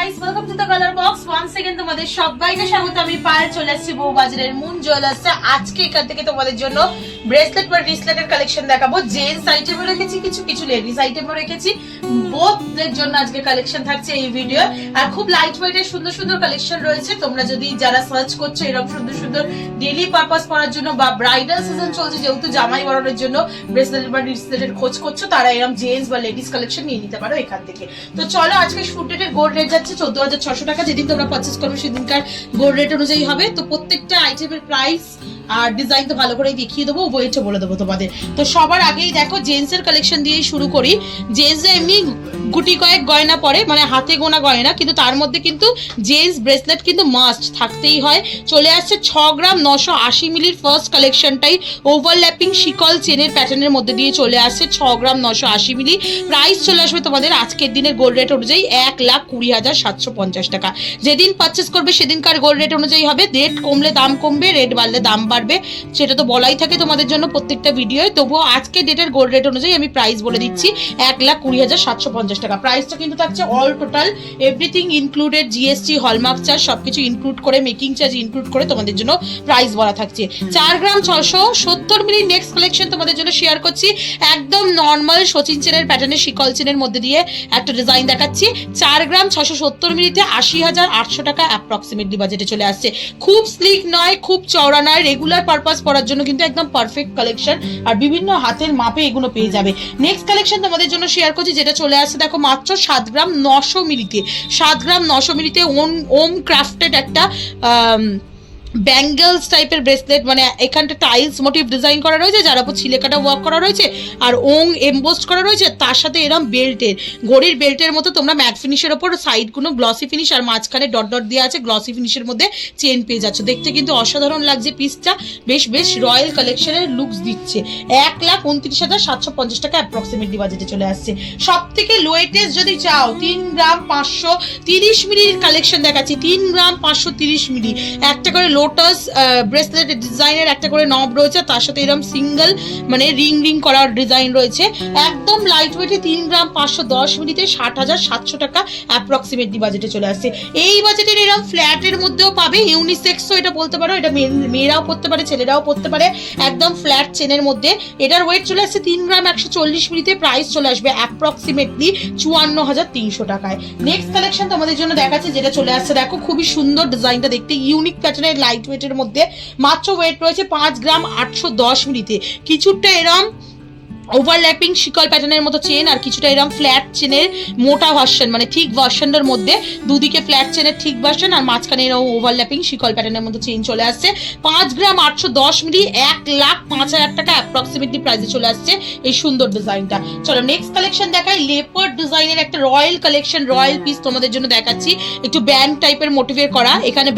guys, welcome to the color box. Once again তোমাদের সবাইকে স্বাগত। আমি পায়েল চলে আসছি বউবাজারের মুন জুয়েলার্সে। আজকে এখান থেকে তোমাদের জন্য ব্রেসলেট বা রিসলেটের কালেকশন দেখাবো। জেন্টস আইটেমও রেখেছি, কিছু লেডিস আইটেমও রেখেছি। বোথদের জন্য আজকে কালেকশন থাকছে এই ভিডিও। আর খুব লাইট ওয়েটের সুন্দর কালেকশন রয়েছে। তোমরা যদি যারা সার্চ করছো এরকম সুন্দর ডেইলি পারপাস পরার জন্য বা ব্রাইডাল সিজন চলছে, যেহেতু জামাই বরণের জন্য ব্রেসলেট বা রিসলেটের খোঁজ করছো, তারা এরকম জেন্টস বা লেডিস কালেকশন নিয়ে নিতে পারো এখান থেকে। তো চলো, আজকে শুট রেটের গোল্ড রেট যাচ্ছে 14,600 টাকা। যেদিন তোমরা পারচেজ করবে সেদিনকার গোল্ড রেট অনুযায়ী হবে। তো প্রত্যেকটা আইটেমের প্রাইস আর ডিজাইন তো ভালো করে দেখিয়ে দেবো, ওয়েটও বলে দেবো তোমাদের। তো সবার আগেই দেখো জেন্টস এর কালেকশন দিয়েই শুরু করি। জেন্টস এমনি গুটি কয়েক গয়না পরে, মানে হাতে গোনা গয়না, কিন্তু তার মধ্যে কিন্তু জেন্টস ব্রেসলেট কিন্তু মাস্ট থাকতেই হয়। চলে আসছে 6 গ্রাম 980 মিলির ফার্স্ট কালেকশনটাই ওভারল্যাপিং শিকল চেনের প্যাটার্নের মধ্যে দিয়ে চলে আসছে 6 গ্রাম 980 মিলি। প্রাইস চলে আসবে তোমাদের আজকের দিনের গোল্ড রেট অনুযায়ী 1,20,750 টাকা। যেদিন পারচেস করবে সেদিনকার গোল্ড রেট অনুযায়ী হবে। রেট কমলে দাম কমবে, রেট বাড়লে দাম বাড়বে, সেটা তো বলাই থাকে তোমাদের জন্য প্রত্যেকটা ভিডিওয়। তবুও আজকে ডেটের গোল্ড রেট অনুযায়ী আমি প্রাইস বলে দিচ্ছি 1,20,750 টাকা। প্রাইসটা কিন্তু থাকছে all total everything included, GST, hallmark charge সবকিছু ইনক্লুড করে, মেকিং চার্জ ইনক্লুড করে তোমাদের জন্য প্রাইস বলা থাকছে। 4 গ্রাম 670 মিলি নেক্সট কালেকশন তোমাদের জন্য শেয়ার করছি। একদম নর্মাল সচিন চেনের প্যাটার্নের শিকল চেনের মধ্যে দিয়ে একটা ডিজাইন দেখাচ্ছি। 4 গ্রাম 670 মিলিতে 80,800 টাকা অ্যাপ্রক্সিমেটলি বাজেটে চলে আসছে। খুব স্লিক নয়, খুব চওড়া নয়, রেগুলার পারপাস পরার জন্য কিন্তু একদম পারফেক্ট কালেকশন। আর বিভিন্ন হাতের মাপে এগুলো পেয়ে যাবে। নেক্সট কালেকশন তোমাদের জন্য শেয়ার করছি, যেটা চলে আসছে দেখো মাত্র 7 গ্রাম 900 মিলিতে। 7 গ্রাম 900 মিলিতে ওম ক্রাফটেড একটা ব্যাঙ্গেলস টাইপের ব্রেসলেট, মানে এখানটা টাইলস মোটিভ ডিজাইন করা রয়েছে, যার উপর ছিলেকাটা ওয়ার্ক করা রয়েছে আর ওং এমবোস্ট করা রয়েছে। তার সাথে এরকম বেল্টের, ঘড়ির বেল্টের মতো তোমরা ম্যাট ফিনিশের ওপর সাইডগুলো গ্লসি ফিনিশ আর মাঝখানে ডট ডট দেওয়া আছে গ্লসি ফিনিশের মধ্যে চেন পেয়ে যাচ্ছ। দেখতে কিন্তু অসাধারণ লাগছে পিসটা, বেশ রয়্যাল কালেকশনের লুকস দিচ্ছে। 1,29,750 টাকা অ্যাপ্রক্সিমেটলি বাজেটে চলে আসছে। সব থেকে লোয়েটেস্ট যদি চাও 3 গ্রাম 530 মিলির কালেকশন দেখাচ্ছি। 3 গ্রাম 530 মিলি, একটা করে লোটাস ব্রেসলেট ডিজাইনের একটা করে নব রয়েছে, তার সাথে এরকম সিঙ্গেল মানে রিং করার ডিজাইন রয়েছে। একদম লাইট ওয়েটে 3 গ্রাম 510 মিলিতে 60,700 টাকা অ্যাপ্রক্সিমেটলি বাজেটে চলে আসছে। এই বাজেটের এরকম ফ্ল্যাটের মধ্যেও পাবে, ইউনিসেক্সও এটা বলতে পারো, এটা মেয়েরাও পড়তে পারে ছেলেরাও পড়তে পারে, একদম ফ্ল্যাট চেনের মধ্যে। এটার ওয়েট চলে আসছে 3 গ্রাম 140 মিলিতে। প্রাইস চলে আসবে অ্যাপ্রক্সিমেটলি 54,300 টাকায়। নেক্সট কালেকশন তোমাদের জন্য দেখাচ্ছে, যেটা চলে আসছে দেখো খুবই সুন্দর ডিজাইনটা দেখতে, ইউনিক প্যাটার্নের লাইট ওয়েটের মধ্যে। মাত্র ওয়েট রয়েছে 5 গ্রাম 810 মিলিতে। কিছুটা এরম ওভারল্যাপিং শিকল প্যাটার্নের মতো চেন আর কিছুটা এরকম ফ্ল্যাট চেনের মোটা ভার্সন, মানে ঠিক ভার্সনটার মধ্যে দুদিকে ফ্ল্যাট চেনের ঠিক ভার্সন আর মাঝখানে এরকম ওভারল্যাপিং শিকল প্যাটার্নের মতো চেন চলে আসছে। 5 গ্রাম 810 মিলি 1,05,000 টাকা অ্যাপ্রক্সিমেটলি প্রাইসে চলে আসছে এই সুন্দর ডিজাইনটা। চলো নেক্সট কালেকশন দেখাই। লেপার্ড ডিজাইনের একটা রয়্যাল কালেকশন, রয়্যাল পিস তোমাদের জন্য দেখাচ্ছি। একটু ব্যান্ড টাইপের মোটিভের করা, এখানে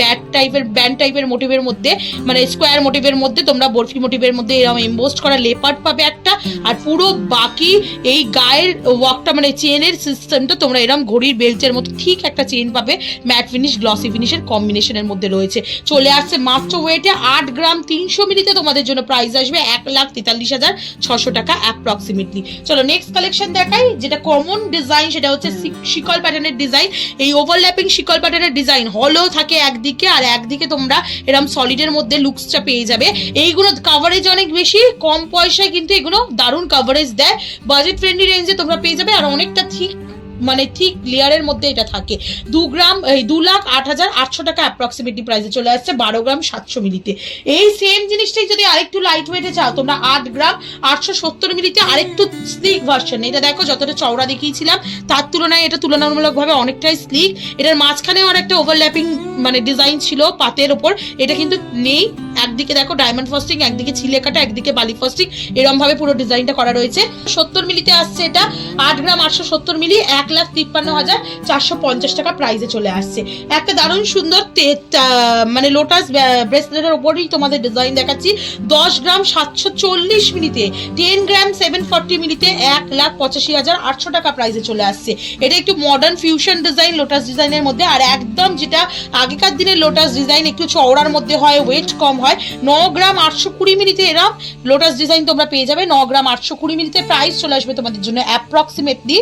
ব্যান্ড টাইপের মোটিভের মধ্যে, মানে স্কোয়ার মোটিভের মধ্যে তোমরা বরফি মোটিভের মধ্যে এরকম এমবোস্ট করা লেপার্ড পাবে একটা। আর পুরো বাকি এই গায়ের ওয়ার্কটা, মানে চেনের সিস্টেমটা তোমরা এরকম ঘড়ির বেল্টের মতো ঠিক একটা চেন পাবে, ম্যাট ফিনিশ গ্লসি ফিনিশের কম্বিনেশনের মধ্যে রয়েছে। চলে আসছে মাত্র ওয়েটে 8 গ্রাম 300 মিলিতে। তোমাদের জন্য প্রাইস আসবে 1,43,600 টাকা অ্যাপ্রক্সিমেটলি। চলো নেক্সট কালেকশন দেখাই, যেটা কমন ডিজাইন, সেটা হচ্ছে শিকল প্যাটার্নের ডিজাইন। এই ওভারল্যাপিং শিকল প্যাটার্নের ডিজাইন হলো থাকে একদিকে, আর একদিকে তোমরা এরকম সলিডের মধ্যে লুকসটা পেয়ে যাবে। এইগুলো কাভারেজ অনেক বেশি, কম পয়সায় কিন্তু এগুলো দারুণ কাভারেজ দেয়। বাজেট ফ্রেন্ডলি রেঞ্জে তোমরা পেয়ে যাবে, আর অনেকটা ঠিক মানে ঠিক লেয়ারের মধ্যে এটা থাকে। 2,08,800 টাকা অ্যাপ্রক্সিমেটলি প্রাইসে চলে আসছে 12 গ্রাম 700 মিলিতে। এই সেম জিনিসটাই যদি আরেকটু লাইট ওয়েটে চাও তোমরা 8 গ্রাম 870 মিলিতে আরেকটু স্লিক ভার্সন। এটা দেখো যতটা চওড়া দেখিয়েছিলাম তার তুলনায় এটা তুলনামূলকভাবে অনেকটাই স্লিক। এটার মাঝখানেও আর একটা ওভারল্যাপিং মানে ডিজাইন ছিল পাতের ওপর, এটা কিন্তু নেই। একদিকে দেখো ডায়মন্ড ফাস্টিং, একদিকে ছিলে কাটা, একদিকে বালি ফাস্টিং, এরকম ভাবে পুরো ডিজাইনটা করা রয়েছে। 70 মিলিতে আসছে এটা। 8 গ্রাম 870 মিলি 1,53,450 টাকা প্রাইসে চলে আসছে। একটা দারুণ সুন্দর মানে লোটাস ব্রেসলেটের ওপরই তোমাদের ডিজাইন দেখাচ্ছি। 10 গ্রাম 740 মিলিতে, 10 গ্রাম 740 মিলিতে 1,85,800 টাকা প্রাইসে চলে আসছে। এটা একটু মডার্ন ফিউশন ডিজাইন লোটাস ডিজাইনের মধ্যে, আর একদম যেটা আগেকার দিনের লোটাস ডিজাইন একটু চওড়ার মধ্যে হয়, ওয়েট কম হয়। 9 গ্রাম 820 মিলিতে এরকম লোটাস ডিজাইন তোমরা পেয়ে যাবে। 9 গ্রাম 820 মিলিতে প্রাইস চলে আসবে তোমাদের জন্য অ্যাপ্রক্সিমেটলি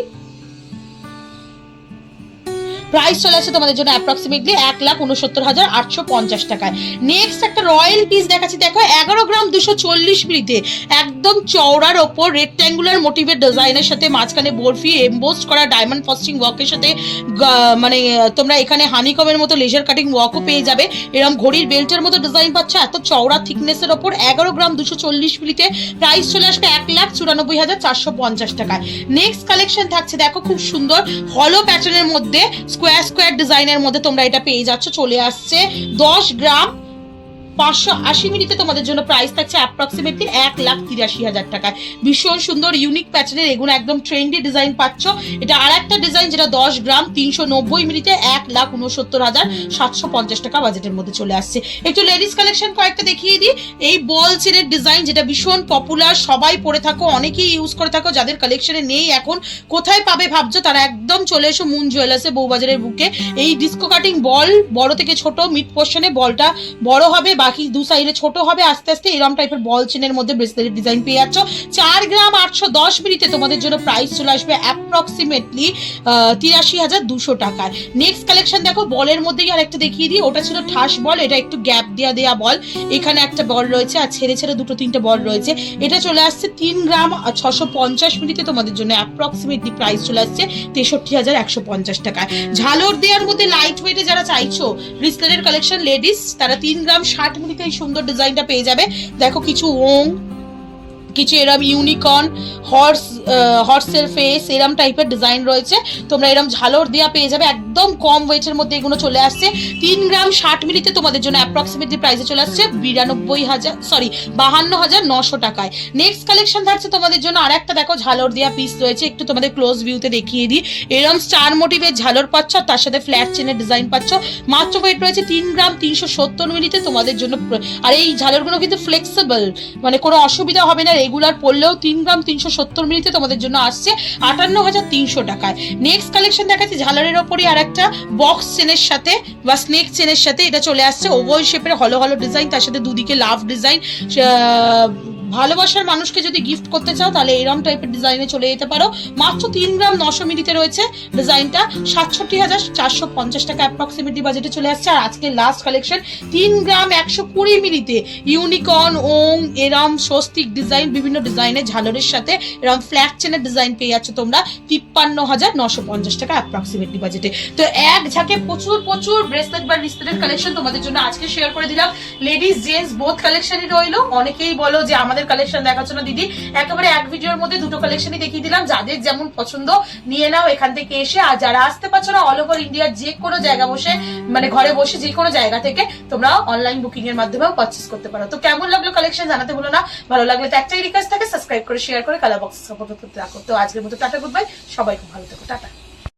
প্রাইস চলে আসছে তোমাদের জন্য অ্যাপ্রক্সিমেটলি 1,69,850 টাকায়। নেক্সট একটা রয়্যাল পিস দেখাচ্ছি, দেখো 11 গ্রাম 240 মিলিতে একদম চওড়ার ওপর রেক্ট্যাঙ্গুলার মোটিভের ডিজাইনের সাথে মাঝখানে বরফি এমবোসড করা ডায়মন্ড ফস্টিং ওয়ার্কের সাথে মানে তোমরা এখানে হানিকমের মতো লেজার কাটিং ওয়ার্কও পেয়ে যাবে। এরকম ঘড়ির বেল্টের মতো ডিজাইন পাচ্ছ এত চওড়া থিকনেসের ওপর 11 গ্রাম 240 মিলিতে। প্রাইস চলে আসবে 1,94,450 টাকায়। নেক্সট কালেকশন থাকছে দেখো খুব সুন্দর হলো প্যাটার্নের মধ্যে স্কোয়ার স্কোয়ার ডিজাইনের মধ্যে তোমরা এটা পেয়ে যাচ্ছ। চলে আসছে 10 গ্রাম 580 মিনিটে তোমাদের জন্য প্রাইস থাকছে অ্যাপ্রক্সিমেটলি 1,83,000 টাকায়। ভীষণ সুন্দর ইউনিক প্যাটার্নের এগুলো একদম ট্রেন্ডি ডিজাইন পাচ্ছ। এটা আর একটা ডিজাইন যেটা 10 গ্রাম 390 মিনিটে 1,69,750 টাকা বাজেটের মধ্যে চলে আসছে। একটু লেডিস কালেকশন কয়েকটা দেখিয়ে দিই। এই বল চেনের ডিজাইন যেটা ভীষণ পপুলার, সবাই পরে থাকো, অনেকেই ইউজ করে থাকো, যাদের কালেকশনে নেই এখন কোথায় পাবে ভাবছো তারা একদম চলে এসো মুন জুয়েলার্সে বউবাজারের বুকে। এই ডিস্কো কাটিং বল বড় থেকে ছোট, মিড পোর্শনে বলটা বড় হবে, বাকি দু সাইডে ছোট হবে, আস্তে আস্তে এরকম টাইপের বল চেনের মধ্যে ব্রেসলেটের ডিজাইন পেয়ে যাচ্ছ। 4 গ্রাম 810 মিনিটে তোমাদের জন্য প্রাইস চলে আসবে অ্যাপ্রক্সিমেটলি 83,200 টাকায়। নেক্সট কালেকশন দেখো বলের মধ্যেই আর একটা দেখিয়ে দিই। ওটা ছিল ঠাস বল, এটা একটু গ্যাপ দেয়া বল। এখানে একটা বল রয়েছে আর ছেড়ে ছেড়ে দুটো তিনটে বল রয়েছে। এটা চলে আসছে 3 গ্রাম 650 মিনিটে তোমাদের জন্য অ্যাপ্রক্সিমেটলি প্রাইস চলে আসছে 63,150 টাকায়। ঝালর দেওয়ার মধ্যে লাইট ওয়েটে যারা চাইছো ব্রেসলেটের কালেকশন লেডিস, তারা 3 গ্রাম 60 মিনিটে এই সুন্দর ডিজাইনটা পেয়ে যাবে। দেখো কিছু ওং, কিছু এরম ইউনিকর্ন, হর্সের ফেস এরম টাইপের ডিজাইন রয়েছে। তোমরা এরম ঝালর দেওয়া পেয়ে যাবে, একদম কম ওয়েটের মধ্যে এগুলো চলে আসছে। 3 গ্রাম 60 মিনিটে তোমাদের জন্য অ্যাপ্রক্সিমেটলি প্রাইসে চলে আসছে 52,900 টাকায়। নেক্সট কালেকশন থাকছে তোমাদের জন্য আর একটা দেখো ঝালর দেওয়া পিস রয়েছে, একটু তোমাদের ক্লোজ ভিউতে দেখিয়ে দিই। এরম স্টার মোটিভের ঝালর পাচ্ছ, তার সাথে ফ্ল্যাট চেনের ডিজাইন পাচ্ছ। মাত্র ওয়েট রয়েছে 3 গ্রাম 370 মিনিটে তোমাদের জন্য। আর এই ঝালরগুলো কিন্তু ফ্লেক্সিবল, মানে কোনো অসুবিধা হবে না, রেগুলার পড়লেও 3 গ্রাম 370 মিনিটে তোমাদের জন্য আসছে 58,300 টাকায়। নেক্সট কালেকশন দেখাচ্ছি ঝালরের ওপরই আর একটা বক্স চেনের সাথে বা স্নেক চেনের সাথে। এটা চলে আসছে ওভাল শেপের হলো হলো ডিজাইন, তার সাথে দুদিকে লাভ ডিজাইন। ভালোবাসার মানুষকে যদি গিফট করতে চাও তাহলে এরকম টাইপের ডিজাইনে চলে যেতে পারো। মাত্র 3 গ্রাম 900 মিলিতে রয়েছে ডিজাইনটা, 67,450 টাকা অ্যাপ্রক্সিমেটলি বাজেটে চলে আসছে। আর আজকে লাস্ট কালেকশন 3 গ্রাম 120 মিলিতে ইউনিকর্ন, ওং, এরম স্বস্তিক ডিজাইন, বিভিন্ন ডিজাইনের ঝালরের সাথে এরম ফ্ল্যাট চেনের ডিজাইন পেয়ে যাচ্ছ তোমরা 53,950 টাকা অ্যাপ্রক্সিমেটলি বাজেটে। তো এক ঝাঁকে প্রচুর প্রচুর ব্রেসলেট বা রিস্টেটের কালেকশন তোমাদের জন্য আজকে শেয়ার করে দিলাম। লেডিস জেন্টস বোথ কালেকশনই রইলো। অনেকেই বলো যে আমাদের কালেকশন দেখাচ্ছ না দিদি, একেবারে এক ভিডিওর মধ্যে দুটো কালেকশনই দেখিয়ে দিলাম। যাদের যেমন পছন্দ নিয়ে নাও এখান থেকে এসে। আর যারা আসতে পারছো না অল ওভার ইন্ডিয়ার যে কোনো জায়গা বসে, মানে ঘরে বসে যে কোনো জায়গা থেকে তোমরা অনলাইন বুকিং এর মাধ্যমেও পারচেস করতে পারো। তো কেমন লাগলো কালেকশন জানাতে ভুলো না। ভালো লাগলে তো একটাই রিকোয়েস্ট থাকে, সাবস্ক্রাইব করে শেয়ার করে কালার বক্স সাপোর্ট করতে রাখো। তো আজকের মতো টাটা, গুড বাই, সবাই খুব ভালো থেকো, টাটা।